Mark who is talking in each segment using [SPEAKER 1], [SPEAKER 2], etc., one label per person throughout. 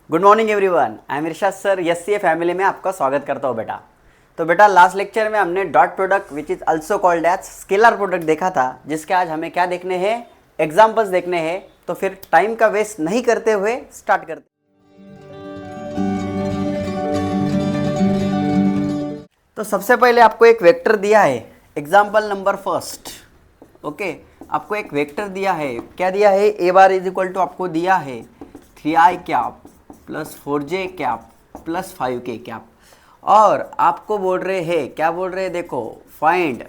[SPEAKER 1] Good morning everyone, I am Irshad sir SCA family में आपका स्वागत करता हूँ बेटा। तो बेटा लास्ट लेक्चर में हमने dot product which is also called as scalar product देखा था, जिसके आज हमें क्या देखने हैं, एग्जांपल्स देखने हैं। तो फिर टाइम का वेस्ट नहीं करते हुए स्टार्ट करते। तो सबसे पहले आपको एक वेक्टर दिया है, एग्जाम्पल नंबर फर्स्ट। ओके, आपको एक वेक्टर दिया है, क्या दिया है, A bar is equal to आपको दिया है 3i cap plus 4j cap plus 5k cap, और आपको बोल रहे हैं, क्या बोल रहे हैं, देखो फाइंड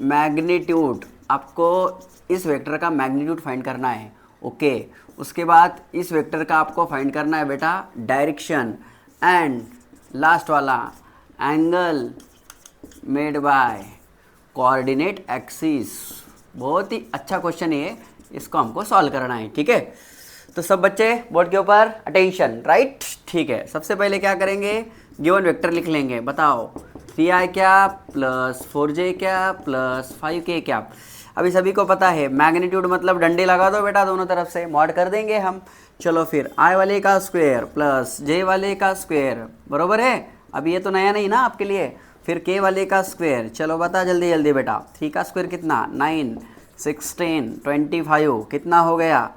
[SPEAKER 1] मैग्नीट्यूड। आपको इस वेक्टर का मैग्नीट्यूड फाइंड करना है। ओके, उसके बाद इस वेक्टर का आपको फाइंड करना है बेटा डायरेक्शन, एंड लास्ट वाला angle made by coordinate axis. बहुत ही अच्छा क्वेश्चन है ये, इसको हमको सॉल्व करना है। ठीक है, तो सब बच्चे बोर्ड के ऊपर अटेंशन, राइट। ठीक है, सबसे पहले क्या करेंगे, गिवन वेक्टर लिख लेंगे। बताओ 3i cap plus 4j cap plus 5k cap. अभी सभी को पता है मैग्नीट्यूड मतलब डंडे लगा दो बेटा, दोनों तरफ से मॉड कर देंगे हम। चलो फिर i वाले का स्क्वायर प्लस j वाले का स्क्वायर, बरोबर है। अभी ये तो नया नहीं ना आपके लिए। फिर k वाले का स्क्वायर, चलो बता जल्दी जल्दी बेटा। 3 का स्क्वायर कितना, 9 16 25, कितना हो गया,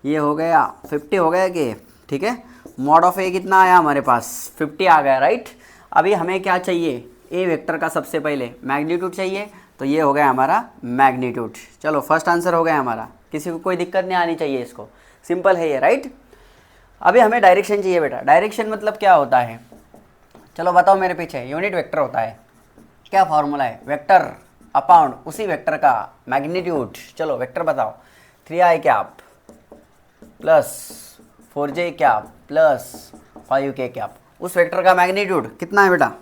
[SPEAKER 1] ये हो गया 50 हो गया कि, ठीक है। मॉड ऑफ ए कितना आया हमारे पास, 50 आ गया, राइट। अभी हमें क्या चाहिए, ए वेक्टर का सबसे पहले मैग्नीट्यूड चाहिए, तो ये हो गया हमारा मैग्नीट्यूड। चलो फर्स्ट आंसर हो गया हमारा, किसी को कोई दिक्कत नहीं आनी चाहिए, इसको सिंपल है ये, राइट। अभी हमें डायरेक्शन चाहिए बेटा। डायरेक्शन मतलब क्या होता है, चलो बताओ मेरे पीछे। यूनिट वेक्टर होता है, क्या फॉर्मूला है, वेक्टर अपॉन उसी वेक्टर का मैग्नीट्यूड। चलो वेक्टर बताओ, 3i cap plus 4j cap plus 5k cap, उस वेक्टर का मैग्नीट्यूड कितना है बेटा,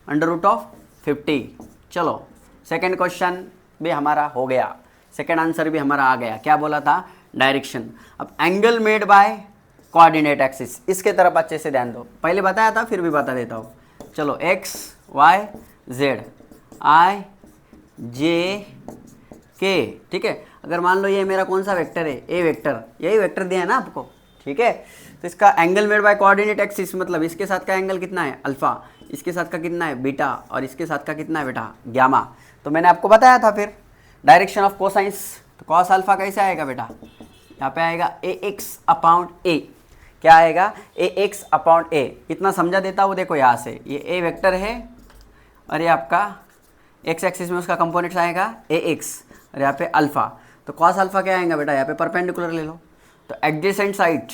[SPEAKER 1] √50। चलो सेकंड क्वेश्चन भी हमारा हो गया, सेकंड आंसर भी हमारा आ गया। क्या बोला था, डायरेक्शन। अब angle made by coordinate axis, इसके तरफ अच्छे से ध्यान दो, पहले बताया था फिर भी बता देता हूँ। चलो x y z i j k, ठीक है। अगर मान लो ये मेरा कौन सा वेक्टर है, ए वेक्टर, यही वेक्टर दिया है ना आपको, ठीक है। तो इसका angle made by coordinate axis मतलब इसके साथ का एंगल कितना है, अल्फा, इसके साथ का कितना है, बीटा, और इसके साथ का कितना है बेटा, गामा। तो मैंने आपको बताया था फिर डायरेक्शन ऑफ कोसाइंस, तो कॉस अल्फा कैसे आएगा बेटा, यहाँ पे आएगा ax अपॉन a। क्या आएगा, ax अपॉन a। इतना समझा देता हूँ, देखो यहाँ से ये a वेक्टर है, और ये आपका x एक्सिस में उसका कंपोनेंट्स आएगा ax, और यहाँ पे अल्फा। तो कॉस अल्फा क्या आएगा बेटा, यहाँ पे परपेंडिकुलर ले लो, तो एडजेसेंट साइड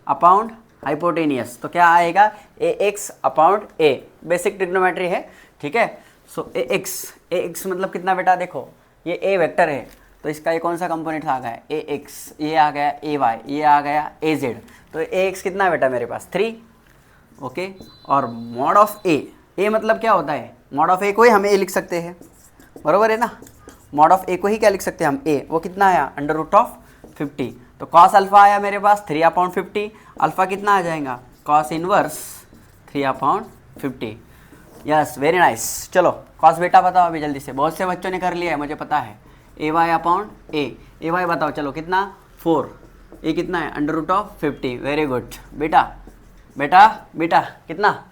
[SPEAKER 1] अपॉन हाइपोटेनियस, तो क्या आएगा ax upon a। Basic trigonometry है, ठीक है। सो ax मतलब कितना बेटा, देखो ये a वेक्टर है, तो इसका ये कौन सा कंपोनेंट आ गया, ax, ये आ गया ay, ये आ गया az, तो ax कितना है बेटा मेरे पास 3। ओके, और मॉड ऑफ a मतलब क्या होता है, मॉड ऑफ a को ही हम a लिख सकते हैं, बरोबर है ना। मॉड ऑफ a को ही क्या लिख सकते हैं हम, a, वो कितना आया √50। तो कॉस अल्फा आया मेरे पास 3/50, अल्फा कितना आ जाएगा, cos inverse 3/50। Yes, very nice. चलो कॉस बेटा बताओ अभी जल्दी से, बहुत से बच्चों ने कर लिया है मुझे पता है। ay अपॉन a बताओ, चलो कितना 4, ये कितना है √50। वेरी गुड बेटा, बेटा बेटा कितना,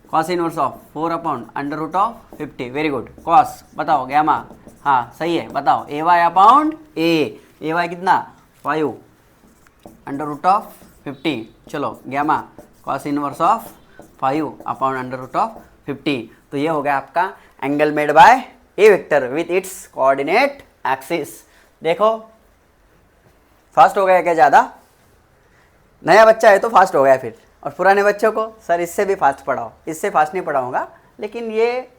[SPEAKER 1] cos inverse of 4/√50। Very good. Cos बताओ, गैमा, हाँ सही है, बताओ ay अपॉन a कितना 5/√50। चलो गैमा कॉस इनवर्स ऑफ 5/√50। तो ये हो गया आपका angle made by A vector with its coordinate axis. देखो फास्ट हो गया क्या, ज़्यादा नया बच्चा है तो फास्ट हो गया फिर, और पुराने बच्चों को सर इससे भी फास्ट पढ़ाओ, इससे फास्ट नहीं पढ़ाऊँगा, लेकिन ये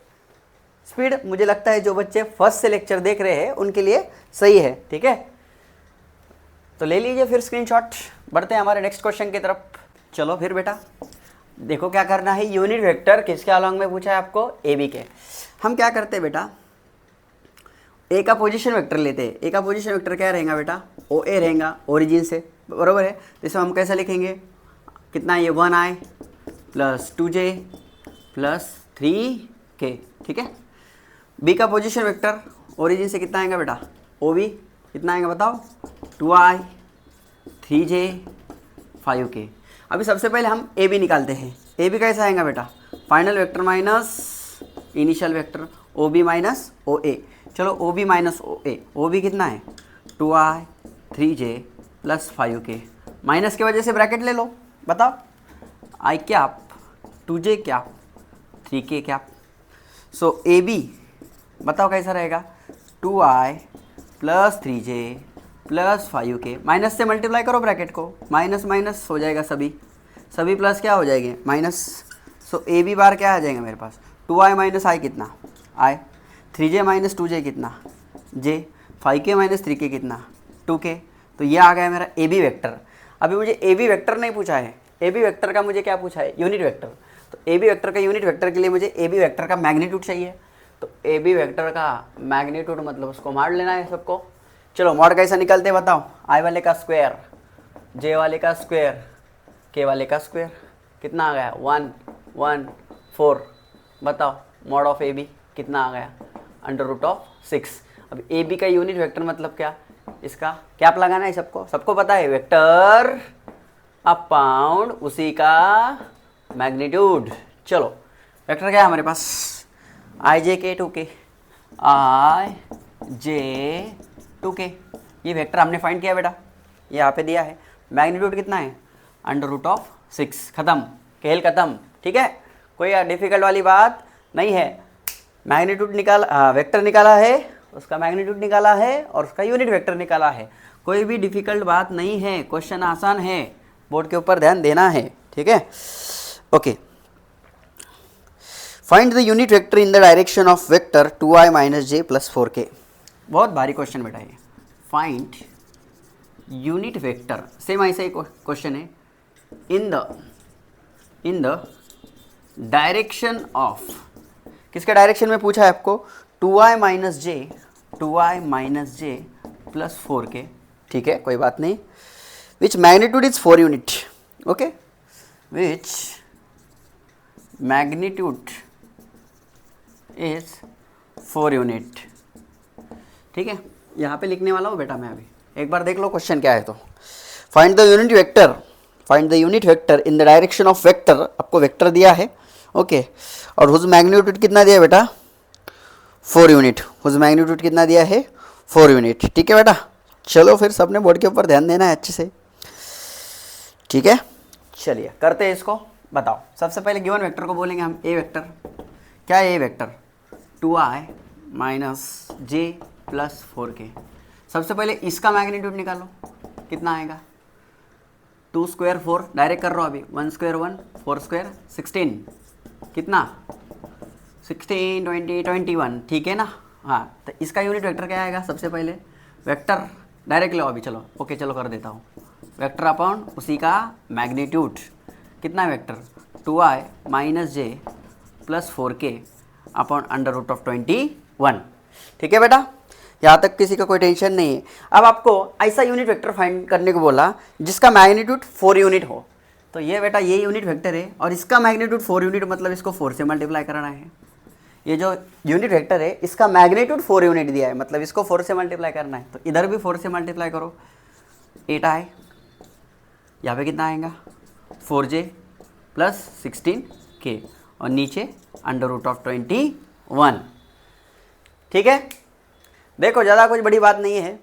[SPEAKER 1] स्पीड मुझे लगता है जो बच्चे फर्स्ट से लेक्चर देख रहे हैं उनके लिए सही है, ठीक है। तो ले लीजिए फिर स्क्रीनशॉट, बढ़ते हैं हमारे नेक्स्ट क्वेश्चन की तरफ। चलो फिर बेटा देखो क्या करना है, यूनिट वेक्टर किसके अलॉन्ग में पूछा है आपको, ए बी के। हम क्या करते हैं बेटा, ए का पोजीशन वेक्टर लेते हैं। ए का पोजीशन वेक्टर क्या रहेगा बेटा, ओ ए रहेगा, ओरिजिन से, बरोबर है। तो इसे हम कैसे लिखेंगे, कितना ये 1i plus 2j plus 3k, ठीक है। बी का पोजीशन वेक्टर ओरिजिन से कितना आएगा बेटा, ओ बी कितना आएगा बताओ, 2i 3j 5k। अभी सबसे पहले हम ए बी निकालते हैं। ए बी कैसा आएगा बेटा, final vector minus initial vector, O B minus O A. चलो O B minus O A, O B कितना है 2i 3j plus 5k, minus की वजह से ब्रैकेट ले लो, बताओ i cap 2j cap 3k cap. So A B बताओ कैसा रहेगा 2i plus 3j plus 5k, minus से मल्टीप्लाई करो ब्रैकेट को, माइनस माइनस हो जाएगा, सभी प्लस क्या हो जाएंगे minus. So A B bar क्या आ जाएगा मेरे पास 2i माइनस आई कितना i, 3j माइनस 2j कितना j, 5k माइनस 3k कितना 2k। तो ये आ गया मेरा ए बी वेक्टर। अभी मुझे ए बी वेक्टर नहीं पूछा है, ए बी वेक्टर का मुझे क्या पूछा है यूनिट वेक्टर। तो ए बी वेक्टर का यूनिट वेक्टर के लिए मुझे ए बी वेक्टर का मैग्नीट्यूड चाहिए। तो ए बी वेक्टर का मैग्नीट्यूड मतलब उसको मार लेना है सबको। चलो मॉड कैसा निकलते हैं बताओ, आई वाले का स्क्वायर, जे वाले का स्क्वायर, के वाले का स्क्वायर, कितना आ गया 1 1 4। बताओ मॉड ऑफ ए बी कितना आ गया √6। अब ए बी का यूनिट वेक्टर मतलब क्या, इसका कैप लगाना है सबको, सबको पता है वेक्टर अपॉन उसी का मैग्नीट्यूड। चलो वेक्टर क्या है हमारे पास आई जे के 2k, आई जे 2k, ये वेक्टर हमने फाइंड किया बेटा, ये यहाँ पे दिया है। मैग्नीट्यूड कितना है √6, खत्म, खेल खत्म, ठीक है, कोई डिफिकल्ट वाली बात नहीं है। मैग्नीट्यूड निकाला, वेक्टर निकाला है, उसका मैग्नीट्यूड निकाला है और उसका यूनिट वेक्टर निकाला है, कोई भी डिफिकल्ट बात नहीं है, क्वेश्चन आसान है, बोर्ड के ऊपर ध्यान देना है, ठीक है। Okay, find the unit vector in the direction of vector 2i minus J plus 4k। बहुत भारी क्वेश्चन बेटा ये, फाइंड यूनिट वेक्टर, सेम ऐसा ही क्वेश्चन है, इन द डायरेक्शन ऑफ, किसके डायरेक्शन में पूछा है आपको 2i माइनस जे प्लस 4k, ठीक है, कोई बात नहीं। Which magnitude is 4 unit, okay, which magnitude is 4 unit, ठीक है, यहाँ पे लिखने वाला हूँ बेटा मैं अभी, एक बार देख लो क्वेश्चन क्या है। तो find the unit vector in the direction of vector, आपको वेक्टर दिया है, ओके, और हुज मैग्नीट्यूड कितना दिया है बेटा 4 यूनिट, हुज मैग्नीट्यूड कितना दिया है 4 यूनिट, ठीक है बेटा। चलो फिर सबने बोर्ड के ऊपर ध्यान देना है अच्छे से, ठीक है। चलिए करते हैं इसको, बताओ सबसे पहले गिवन वेक्टर को बोलेंगे हम ए वेक्टर। क्या है ए वेक्टर 2i माइनस जे प्लस 4k। सबसे पहले इसका मैग्नीट्यूड निकालो, कितना आएगा 2 स्क्वायर 4, डायरेक्ट कर रहा हूँ अभी, 1 स्क्वायर 1, 4 स्क्वायर 16, कितना 16 20 21, ठीक है ना। हाँ, तो इसका यूनिट वेक्टर क्या आएगा, सबसे पहले वेक्टर डायरेक्ट लो अभी, चलो ओके, चलो कर देता हूँ, वेक्टर अपॉन उसी का मैग्नीट्यूड, कितना है वेक्टर 2i माइनस जे प्लस 4k अपॉन √21, ठीक है बेटा। यहाँ तक किसी का कोई टेंशन नहीं है। अब आपको ऐसा यूनिट वेक्टर फाइंड करने को बोला जिसका मैग्नीट्यूड 4 यूनिट हो, तो ये बेटा ये यूनिट वेक्टर है और इसका मैग्नीट्यूड 4 यूनिट, मतलब इसको 4 से मल्टीप्लाई कराना है। ये जो यूनिट वेक्टर है इसका मैग्नीट्यूड 4 यूनिट दिया है, मतलब इसको 4 से मल्टीप्लाई करना है, तो इधर भी 4 से मल्टीप्लाई करो, 8i, यहाँ पे कितना आएगा 4j प्लस 16k और नीचे √21, ठीक है। देखो ज़्यादा कुछ बड़ी बात नहीं है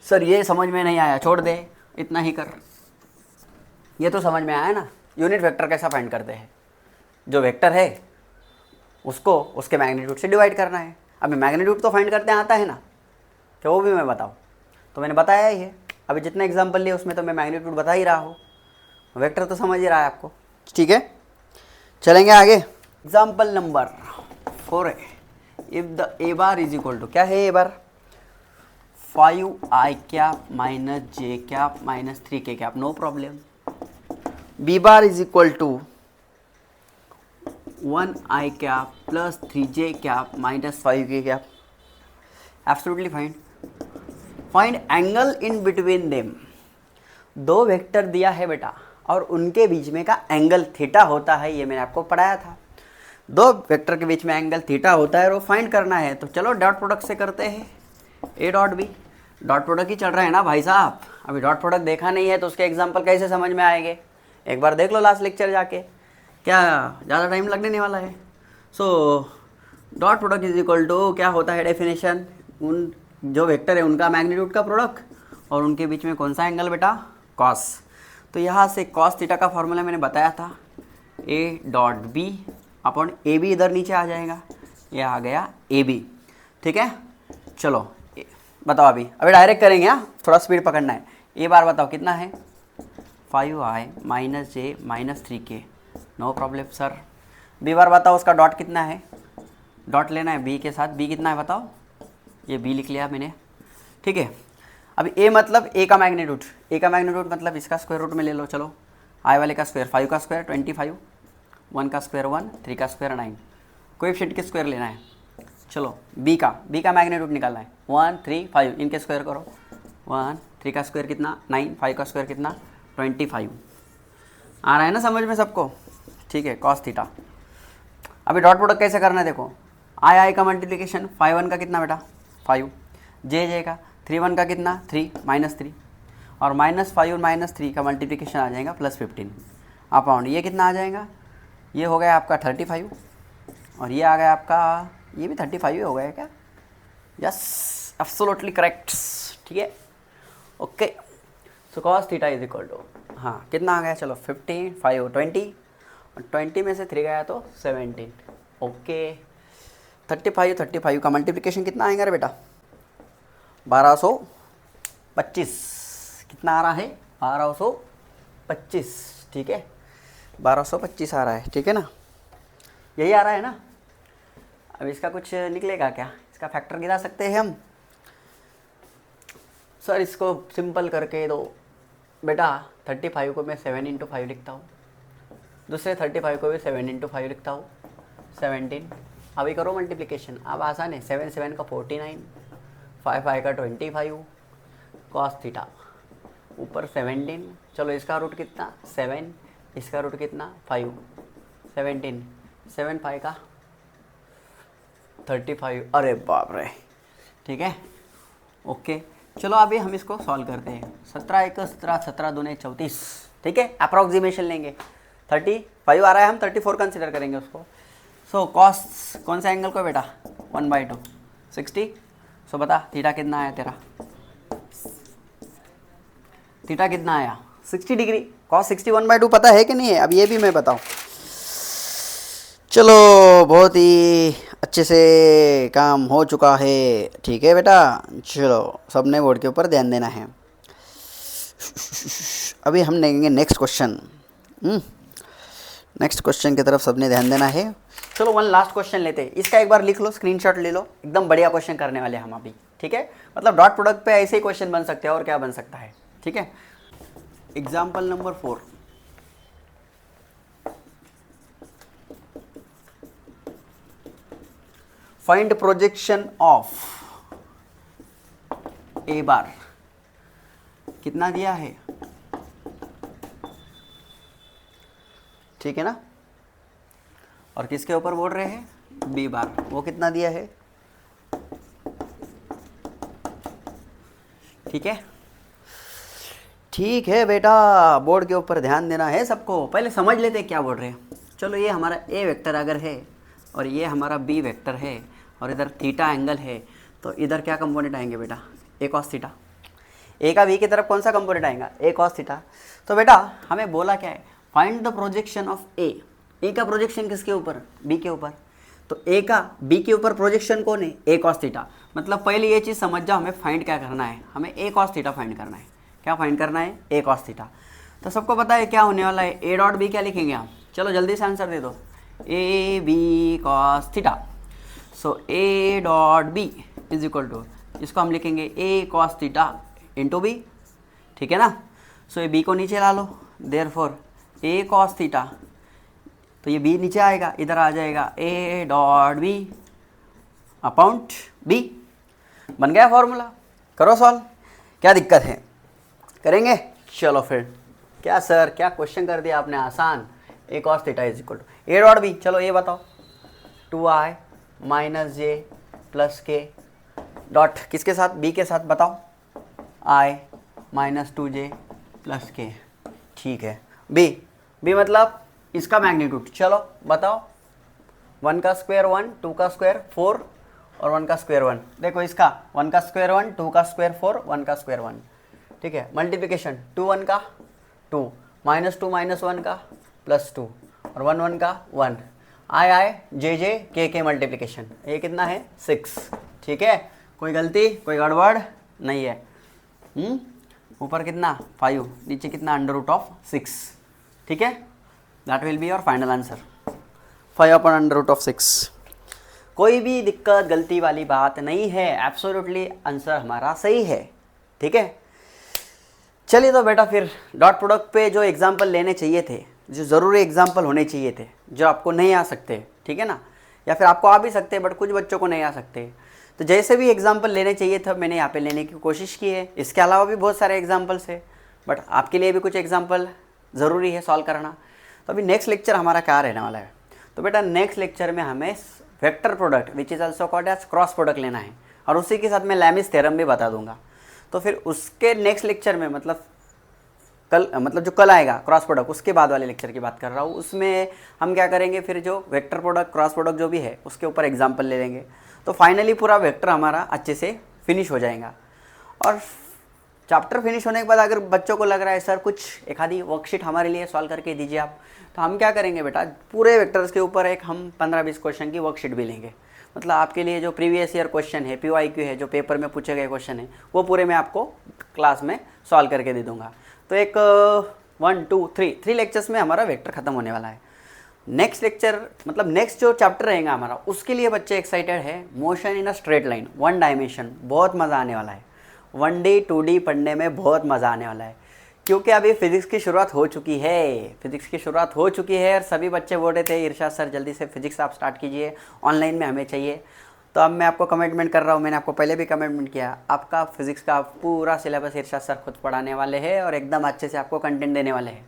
[SPEAKER 1] सर, ये समझ में नहीं आया, छोड़ दे, इतना ही कर, ये तो समझ में आया ना। यूनिट वेक्टर कैसा फाइंड करते हैं, जो वेक्टर है उसको उसके मैग्नीट्यूड से डिवाइड करना है। अभी मैग्नीट्यूड तो फाइंड करते आता है ना, तो वो भी मैं बताऊँ, तो मैंने बताया ही है, अभी जितने एग्जाम्पल लिए उसमें तो मैं मैग्नीट्यूड बता ही रहा हूँ, वेक्टर तो समझ ही रहा है आपको, ठीक है। चलेंगे आगे, एग्जाम्पल नंबर 4 है, if the A bar is equal to, क्या है A bar 5i cap minus J cap minus 3k cap, no problem. B bar is equal to 1i cap plus 3j cap minus 5k cap, absolutely fine. Find angle in between them, दो vector दिया है बेटा और उनके बीच में का angle theta होता है, ये मैंने आपको पढ़ाया था। दो वेक्टर के बीच में एंगल थीटा होता है और वो फाइंड करना है, तो चलो डॉट प्रोडक्ट से करते हैं, A dot B. Dot product ही चल रहा है ना भाई साहब, अभी डॉट प्रोडक्ट देखा नहीं है तो उसके एग्जाम्पल कैसे समझ में आएंगे, एक बार देख लो लास्ट लेक्चर जाके, क्या ज़्यादा टाइम लगने नहीं वाला है। So dot product is equal to क्या होता है डेफिनेशन, उन जो वेक्टर है उनका मैग्नीट्यूड का प्रोडक्ट और उनके बीच में कौन सा एंगल बेटा, कॉस। तो यहाँ से कॉस थीटा का फॉर्मूला मैंने बताया था, A dot B upon A B, इधर नीचे आ जाएगा, ये आ गया ए बी। ठीक है, चलो बताओ अभी डायरेक्ट करेंगे, हाँ थोड़ा स्पीड पकड़ना है। ए बार बताओ कितना है, 5i minus j minus 3k, no problem sir. B bar बताओ उसका डॉट कितना है, डॉट लेना है बी के साथ, बी कितना है बताओ, ये बी लिख लिया मैंने। ठीक है, अभी ए मतलब ए का मैग्नीट्यूड, ए का मैग्नीट्यूड मतलब इसका स्क्वायर रूट में ले लो, चलो आई वाले का स्क्वायर, 5 का स्क्वायर 25, 1 का स्क्वायर 1, 3 का स्क्वायर 9, कोएफिशिएंट के स्क्वायर लेना है। चलो बी का मैग्नीट्यूड निकालना है, 1 3 5, इनके स्क्वायर करो, 1 3 का स्क्वायर कितना 9, 5 का स्क्वायर कितना 25। आ रहा है ना समझ में सबको, ठीक है। कॉस थीटा, अभी डॉट प्रोडक्ट कैसे करना है देखो, आई का मल्टीप्लिकेशन, 5 1 का कितना बेटा 5, जे का 3 1 का कितना 3 -3, और -5 और -3 का मल्टीप्लिकेशन आ जाएगा +15 अपॉन ये कितना आ जाएगा, ये हो गया आपका 35 और ये आ गया आपका, ये भी 35 ही हो गया क्या, यस एब्सोल्युटली करेक्ट। ठीक है, okay. So cos theta is equal to, हाँ कितना आ गया, चलो 15 5 20 और 20 में से 3 गया तो 17, ओके। 35 का मल्टीप्लिकेशन कितना आएगा रे बेटा, 1225, कितना आ रहा है 1225, ठीक है 1225 आ रहा है, ठीक है ना, यही आ रहा है ना। अब इसका कुछ निकलेगा क्या, इसका फैक्टर गिरा सकते हैं हम सर, इसको सिंपल करके दो बेटा, 35 को मैं 7 × 5 लिखता हूँ, दूसरे 35 को भी 7 × 5 लिखता हूँ, 17। अभी करो मल्टीप्लिकेशन, अब आसान है, 7 7 का 49, 5 5 का 25, कॉस थीटा ऊपर 17, चलो इसका रूट कितना 7, इसका रूट कितना 5, 17 7 5 का 35, अरे बाप रे, ठीक है ओके। चलो अभी हम इसको सॉल्व करते हैं, 17 1 17, 17 2 34, ठीक है, अप्रॉक्सीमेशन लेंगे, 35 आ रहा है, हम 34 कंसिडर करेंगे उसको। सो कॉस कौन सा एंगल को बेटा 1/2 60, सो बता थीटा कितना आया तेरा, थीटा कितना आया 60 डिग्री, कॉस 60 1/2 पता है कि नहीं है, अब ये भी मैं बताऊँ। चलो बहुत ही अच्छे से काम हो चुका है, ठीक है बेटा, चलो सबने बोर्ड के ऊपर ध्यान देना है। अभी हम देखेंगे नेक्स्ट क्वेश्चन, नेक्स्ट क्वेश्चन की तरफ सबने ध्यान देना है। चलो वन लास्ट क्वेश्चन लेते हैं, इसका एक बार लिख लो, स्क्रीनशॉट ले लो, एकदम बढ़िया क्वेश्चन करने वाले हम अभी, ठीक है, मतलब डॉट प्रोडक्ट पे ऐसे ही क्वेश्चन बन सकते हैं, और क्या बन सकता है, ठीक है। Example number 4, find projection of A bar, कितना दिया है, ठीक है ना, और किसके ऊपर बोल रहे हैं बी बार, वो कितना दिया है, ठीक है, ठीक है बेटा, बोर्ड के ऊपर ध्यान देना है सबको। पहले समझ लेते हैं क्या बोल रहे हैं। चलो ये हमारा ए वेक्टर अगर है और ये हमारा बी वेक्टर है और इधर थीटा एंगल है, तो इधर क्या कंपोनेंट आएंगे बेटा, ए कॉस थीटा। ए का बी की तरफ कौन सा कंपोनेंट आएगा, ए कॉस थीटा। तो बेटा हमें बोला क्या है, फाइंड द प्रोजेक्शन ऑफ ए। ए का प्रोजेक्शन किसके ऊपर, बी के ऊपर, तो ए का बी के ऊपर प्रोजेक्शन कौन है, ए कॉस थीटा। मतलब पहले ये चीज़ समझ जाओ, हमें फाइंड क्या करना है, हमें ए कॉस थीटा फाइंड करना है। क्या फाइंड करना है, ए कॉस थीटा। तो सबको पता है क्या होने वाला है, ए डॉट बी क्या लिखेंगे हम, चलो जल्दी से आंसर दे दो, A B cos theta. So A dot B is equal to, इसको हम लिखेंगे A cos theta into B, ठीक है ना। सो ये बी को नीचे ला लो, देयरफॉर ए कॉस थीटा, तो ये बी नीचे आएगा, इधर आ जाएगा A dot B upon B. बन गया फॉर्मूला, करो सॉल्व, क्या दिक्कत है, करेंगे। चलो फिर, क्या सर क्या क्वेश्चन कर दिया आपने आसान, A cos theta is equal to A dot B. चलो ये बताओ, 2i - j + k डॉट किसके साथ, बी के साथ, बताओ i minus 2j plus k। ठीक है। बी मतलब इसका मैग्नीट्यूड, चलो बताओ। 1 का स्क्वायर 1, 2 का स्क्वायर 4 और 1 का स्क्वायर 1। देखो इसका 1 का स्क्वायर 1, 2 का स्क्वायर 4, 1 का स्क्वायर 1। ठीक है। मल्टीप्लिकेशन 2 1 का 2, माइनस 2 माइनस 1 का प्लस 2 और 1 1 का 1। आई जे जे के मल्टीप्लिकेशन, ये कितना है 6। ठीक है। कोई गलती कोई गड़बड़ नहीं है। ऊपर कितना 5, नीचे कितना √6। ठीक है। That will be your final answer, 5/√6। कोई भी दिक्कत गलती वाली बात नहीं है, एब्सोल्युटली आंसर हमारा सही है। ठीक है। चलिए तो बेटा फिर डॉट प्रोडक्ट पे जो एग्जाम्पल लेने चाहिए थे, जो ज़रूरी एग्जाम्पल होने चाहिए थे, जो आपको नहीं आ सकते, ठीक है ना, या फिर आपको आ भी सकते बट कुछ बच्चों को नहीं आ सकते, तो जैसे भी एग्जाम्पल लेने चाहिए था मैंने यहाँ पे लेने की कोशिश की है। इसके अलावा भी बहुत सारे एग्जाम्पल्स है, बट आपके लिए भी कुछ एग्जाम्पल ज़रूरी है सॉल्व करना। तो अभी नेक्स्ट लेक्चर हमारा क्या रहने वाला है, तो बेटा नेक्स्ट लेक्चर में हमें vector product which is also called as cross product लेना है, और उसी के साथ मैं लैमिस थ्योरम भी बता दूंगा। तो फिर उसके नेक्स्ट लेक्चर में मतलब जो कल आएगा क्रॉस प्रोडक्ट, उसके बाद वाले लेक्चर की बात कर रहा हूँ, उसमें हम क्या करेंगे फिर जो वेक्टर प्रोडक्ट क्रॉस प्रोडक्ट जो भी है उसके ऊपर एग्जाम्पल ले लेंगे। तो फाइनली पूरा वेक्टर हमारा अच्छे से फिनिश हो जाएगा। और चैप्टर फिनिश होने के बाद अगर बच्चों को लग रहा है सर कुछ एक आधी वर्कशीट हमारे लिए सॉल्व करके दीजिए आप, तो हम क्या करेंगे बेटा पूरे वेक्टर्स के ऊपर एक हम 15-20 क्वेश्चन की वर्कशीट भी लेंगे। मतलब आपके लिए जो प्रीवियस ईयर क्वेश्चन है, PYQ है, जो पेपर में पूछे गए क्वेश्चन है, वो पूरे मैं आपको क्लास में सॉल्व करके दे दूंगा। तो एक 1 2 3 लेक्चर्स में हमारा वेक्टर खत्म होने वाला है। नेक्स्ट लेक्चर मतलब नेक्स्ट जो चैप्टर रहेगा हमारा, उसके लिए बच्चे एक्साइटेड है, motion in a straight line 1 dimension. बहुत मज़ा आने वाला है, 1D 2D पढ़ने में बहुत मज़ा आने वाला है, क्योंकि अभी फिजिक्स की शुरुआत हो चुकी है। फिजिक्स की शुरुआत हो चुकी है और सभी बच्चे बोल रहे थे इरशाद सर जल्दी से फिजिक्स आप स्टार्ट कीजिए, ऑनलाइन में हमें चाहिए। तो अब मैं आपको कमिटमेंट कर रहा हूँ, मैंने आपको पहले भी कमिटमेंट किया, आपका फिजिक्स का पूरा सिलेबस इरशाद सर खुद पढ़ाने वाले हैं और एकदम अच्छे से आपको कंटेंट देने वाले हैं।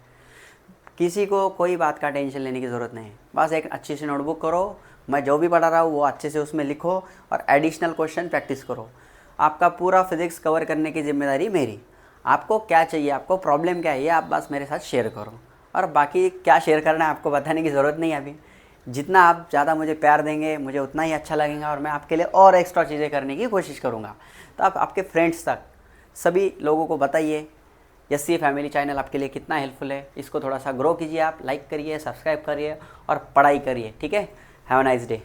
[SPEAKER 1] किसी को कोई बात का टेंशन लेने की ज़रूरत नहीं है, बस एक अच्छी सी नोटबुक करो, मैं जो भी पढ़ा रहा हूँ वो अच्छे से उसमें लिखो और एडिशनल क्वेश्चन प्रैक्टिस करो। आपका पूरा फिजिक्स कवर करने की जिम्मेदारी मेरी। आपको क्या चाहिए, आपको प्रॉब्लम क्या है, ये आप बस मेरे साथ शेयर करो, और बाकी क्या शेयर करना है आपको बताने की ज़रूरत नहीं है अभी। जितना आप ज़्यादा मुझे प्यार देंगे मुझे उतना ही अच्छा लगेगा और मैं आपके लिए और एक्स्ट्रा चीज़ें करने की कोशिश करूँगा। तो आप आपके फ्रेंड्स तक सभी लोगों को बताइए SCA फैमिली चैनल आपके लिए कितना हेल्पफुल है। इसको थोड़ा सा ग्रो कीजिए, आप लाइक करिए, सब्सक्राइब करिए और पढ़ाई करिए। ठीक है। Have a nice day.